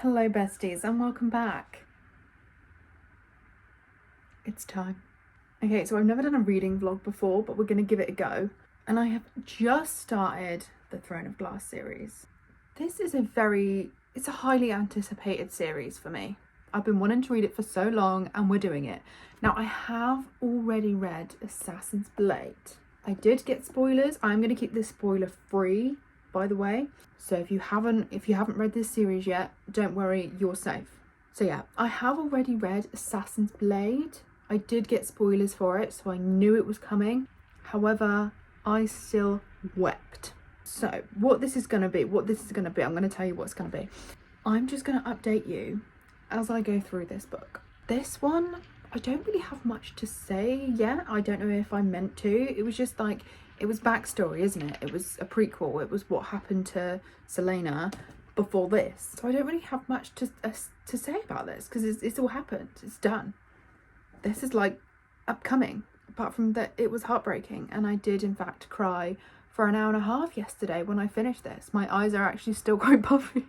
Hello besties and welcome back. It's time. Okay, so I've never done a reading vlog before, but we're going to give it a go. And I have just started the Throne of Glass series. This is it's a highly anticipated series for me. I've been wanting to read it for so long and we're doing it. Now I have already read Assassin's Blade. I did get spoilers. I'm going to keep this spoiler free, by the way. So if you haven't read this series yet, don't worry, you're safe. So yeah, I have already read Assassin's Blade. I did get spoilers for it, so I knew it was coming. However, I still wept. So what this is going to be, I'm going to tell you what it's going to be. I'm just going to update you as I go through this book. This one, I don't really have much to say yet. I don't know if I meant to. It was just like, it was backstory, isn't it? It was a prequel. It was what happened to Selena before this. So I don't really have much to say about this because it's all happened. It's done. This is like upcoming. Apart from that, it was heartbreaking. And I did, in fact, cry for an hour and a half yesterday when I finished this. My eyes are actually still quite puffy.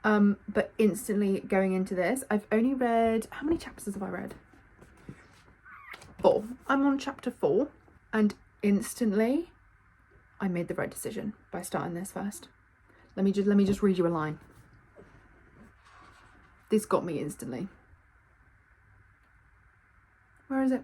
But instantly going into this, I've only read... How many chapters have I read? 4. I'm on chapter 4. And instantly, I made the right decision by starting this first. Let me just read you a line. This got me instantly. Where is it?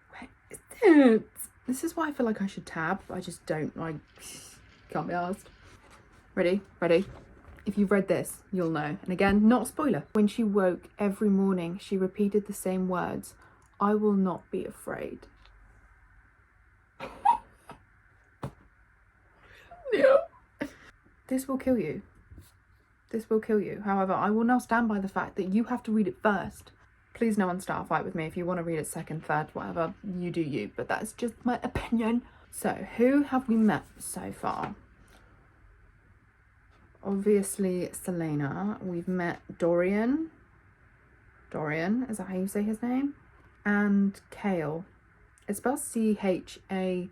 Where is it? This is why I feel like I should tab. I just don't. I can't be asked. Ready? If you've read this, you'll know. And again, not a spoiler. When she woke every morning, she repeated the same words. I will not be afraid. No. This will kill you. This will kill you. However, I will now stand by the fact that you have to read it first. Please no one start a fight with me. If you want to read it second, third, whatever, you do you. But that's just my opinion. So, who have we met so far? Obviously, Selena. We've met Dorian. Dorian, is that how you say his name? And Chaol. It's spelled Chaol,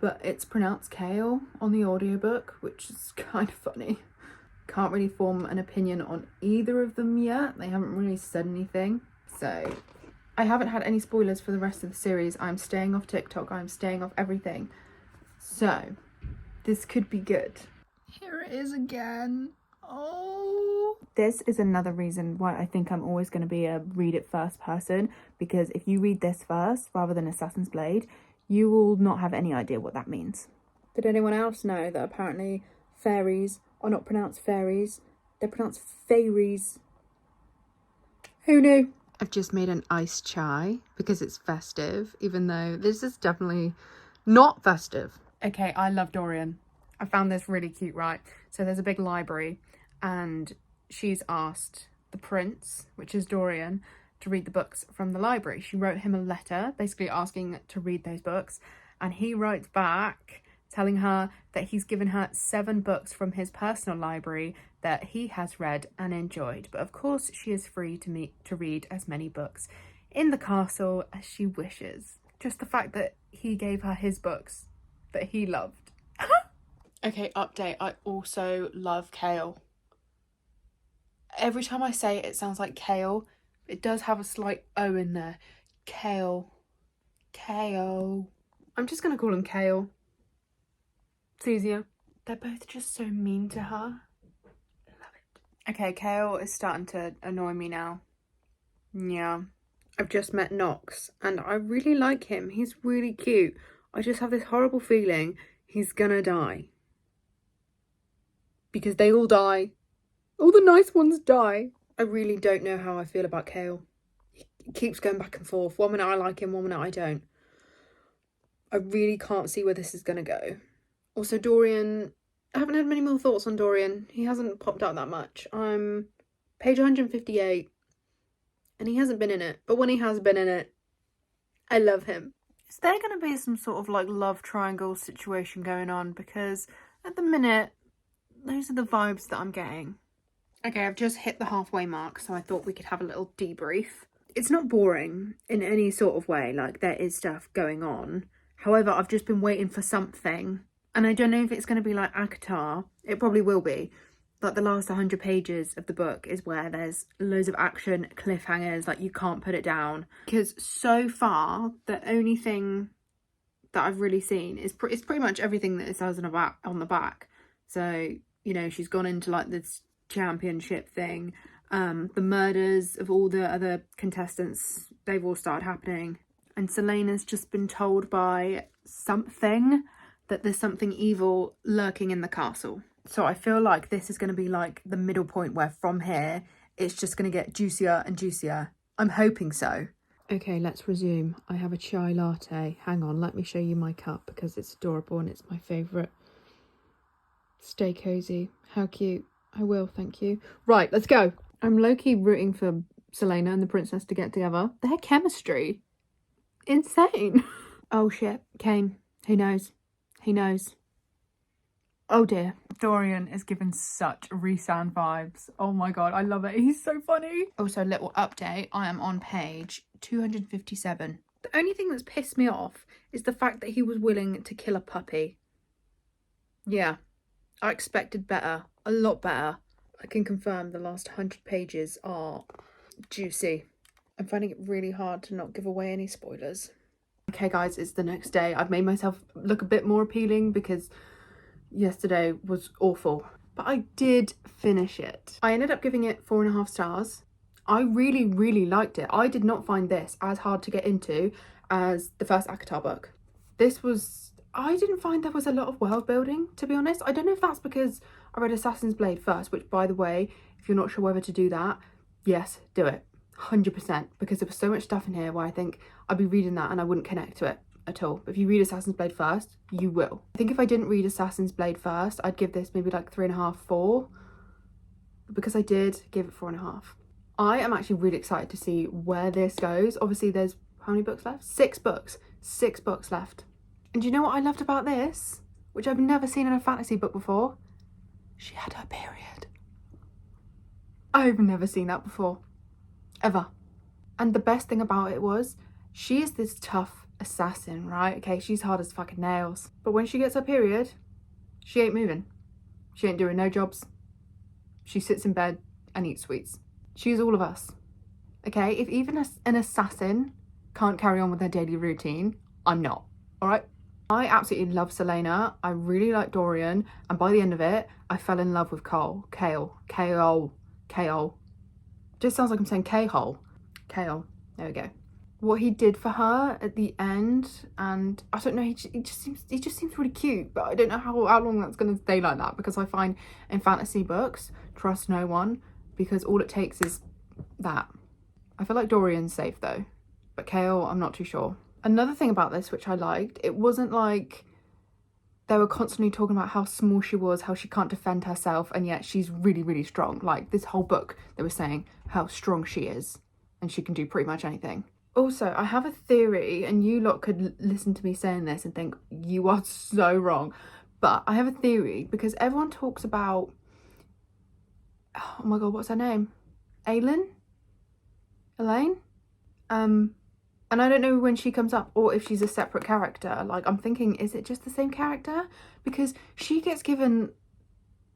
but it's pronounced Chaol on the audiobook, which is kind of funny. Can't really form an opinion on either of them yet. They haven't really said anything. So I haven't had any spoilers for the rest of the series. I'm staying off TikTok. I'm staying off everything. So this could be good. Here it is again. Oh. This is another reason why I think I'm always going to be a read it first person. Because if you read this first rather than Assassin's Blade, you will not have any idea what that means. Did anyone else know that apparently fairies are not pronounced fairies? They're pronounced fairies. Who knew? I've just made an iced chai because it's festive, even though this is definitely not festive. Okay, I love Dorian. I found this really cute, right? So there's a big library and she's asked the prince, which is Dorian, to read the books from the library. She wrote him a letter basically asking to read those books, and he writes back telling her that he's given her 7 books from his personal library that he has read and enjoyed, but of course she is free to read as many books in the castle as she wishes. Just the fact that he gave her his books that he loved. Okay, update. I also love Chaol. Every time I say it, it sounds like kale. It does have a slight O in there. Chaol. Chaol. I'm just going to call him Chaol. It's easier. They're both just so mean to her. I love it. Okay, Chaol is starting to annoy me now. Yeah. I've just met Nox and I really like him. He's really cute. I just have this horrible feeling he's gonna die. Because they all die. All the nice ones die. I really don't know how I feel about Chaol. He keeps going back and forth. One minute I like him, one minute I don't. I really can't see where this is going to go. Also, Dorian, I haven't had many more thoughts on Dorian. He hasn't popped out that much. I'm page 158 and he hasn't been in it. But when he has been in it, I love him. Is there going to be some sort of like love triangle situation going on? Because at the minute, those are the vibes that I'm getting. Okay, I've just hit the halfway mark, so I thought we could have a little debrief. It's not boring in any sort of way, like there is stuff going on. However, I've just been waiting for something, and I don't know if it's going to be like ACOTAR. It probably will be. Like the last 100 pages of the book is where there's loads of action, cliffhangers, like you can't put it down. Because so far, the only thing that I've really seen is it's pretty much everything that it says on the back. So, you know, she's gone into like this championship thing. The murders of all the other contestants, they've all started happening. And Selena's just been told by something that there's something evil lurking in the castle. So I feel like this is going to be like the middle point where from here, it's just going to get juicier and juicier. I'm hoping so. Okay, let's resume. I have a chai latte. Hang on, let me show you my cup because it's adorable and it's my favourite. Stay cosy. How cute. I will, thank you. Right, let's go. I'm low-key rooting for Selena and the princess to get together. Their chemistry. Insane. Oh shit, Kane. Who knows? He knows. Oh dear. Dorian is given such Rhysand vibes. Oh my god, I love it. He's so funny. Also, little update. I am on page 257. The only thing that's pissed me off is the fact that he was willing to kill a puppy. Yeah, I expected better. A lot better. I can confirm the last 100 pages are juicy. I'm finding it really hard to not give away any spoilers. Okay guys, it's the next day. I've made myself look a bit more appealing because yesterday was awful. But I did finish it. I ended up giving it 4.5 stars. I really, really liked it. I did not find this as hard to get into as the first ACOTAR book. I didn't find there was a lot of world building, to be honest. I don't know if that's because I read Assassin's Blade first, which by the way, if you're not sure whether to do that, yes, do it. 100%, because there was so much stuff in here where I think I'd be reading that and I wouldn't connect to it at all. If you read Assassin's Blade first, you will. I think if I didn't read Assassin's Blade first, I'd give this maybe like 3.5, 4. But because I did, give it 4.5. I am actually really excited to see where this goes. Obviously, there's how many books left? 6 books. 6 books left. And do you know what I loved about this? Which I've never seen in a fantasy book before. She had her period. I've never seen that before. Ever. And the best thing about it was, she is this tough assassin, right? Okay, she's hard as fucking nails. But when she gets her period, she ain't moving. She ain't doing no jobs. She sits in bed and eats sweets. She's all of us. Okay, if even an assassin can't carry on with their daily routine, I'm not. All right? I absolutely love Selena. I really like Dorian. And by the end of it, I fell in love with Kale. Just sounds like I'm saying K-hole. Kale. There we go. What he did for her at the end, and I don't know, he just seems really cute, but I don't know how long that's going to stay like that, because I find in fantasy books, trust no one, because all it takes is that. I feel like Dorian's safe though, but Kale, I'm not too sure. Another thing about this which I liked, it wasn't like they were constantly talking about how small she was, how she can't defend herself, and yet she's really, really strong. Like this whole book, they were saying how strong she is and she can do pretty much anything. Also, I have a theory, and you lot could listen to me saying this and think you are so wrong, but I have a theory because everyone talks about, oh my god, what's her name? Elaine? And I don't know when she comes up or if she's a separate character. Like, I'm thinking, is it just the same character? Because she gets given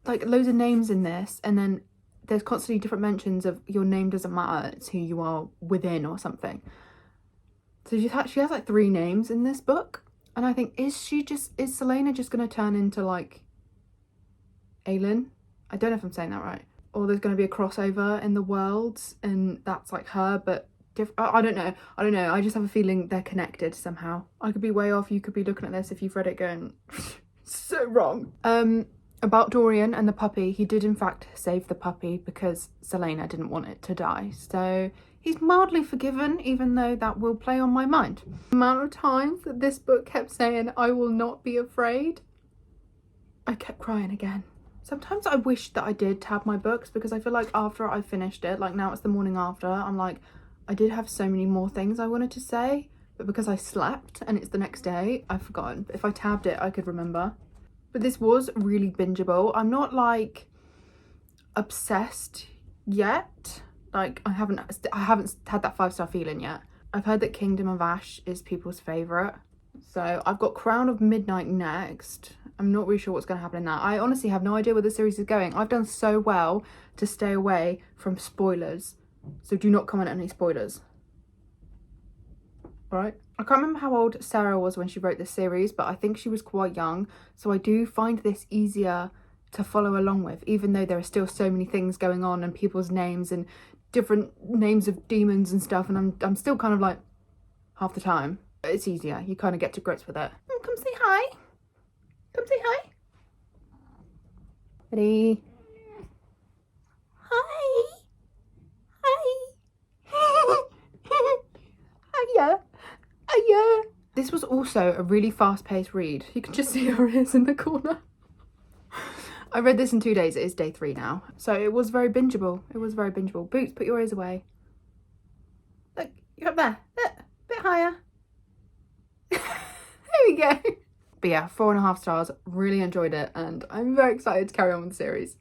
like loads of names in this, and then there's constantly different mentions of your name doesn't matter, it's who you are within or something. So she has like 3 names in this book, and I think, is Selena just going to turn into like Aelin? I don't know if I'm saying that right. Or there's going to be a crossover in the worlds and that's like her, but I don't know. I just have a feeling they're connected somehow. I could be way off. You could be looking at this if you've read it going so wrong. About Dorian and the puppy, he did in fact save the puppy because Selena didn't want it to die. So he's mildly forgiven, even though that will play on my mind. The amount of times that this book kept saying, I will not be afraid, I kept crying again. Sometimes I wish that I did tab my books, because I feel like after I finished it, like now it's the morning after, I'm like, I did have so many more things I wanted to say, but because I slept and it's the next day, I've forgotten. But if I tabbed it, I could remember. But this was really bingeable. I'm not like obsessed yet. Like I haven't had that 5-star feeling yet. I've heard that Kingdom of Ash is people's favourite. So I've got Crown of Midnight next. I'm not really sure what's going to happen in that. I honestly have no idea where the series is going. I've done so well to stay away from spoilers, so do not comment on any spoilers. All right. I can't remember how old Sarah was when she wrote this series, but I think she was quite young. So I do find this easier to follow along with, even though there are still so many things going on and people's names and different names of demons and stuff. And I'm still kind of like, half the time, it's easier. You kind of get to grips with it. Come say hi. Come say hi. Ready? Hi. Hi. Hiya. Hiya. This was also a really fast-paced read. You can just see her ears in the corner. I read this in 2 days. It is day 3 now. So it was very bingeable. It was very bingeable. Boots, put your ears away. Look, you're up there. Look, a bit higher. There we go. But yeah, 4.5 stars. Really enjoyed it, and I'm very excited to carry on with the series.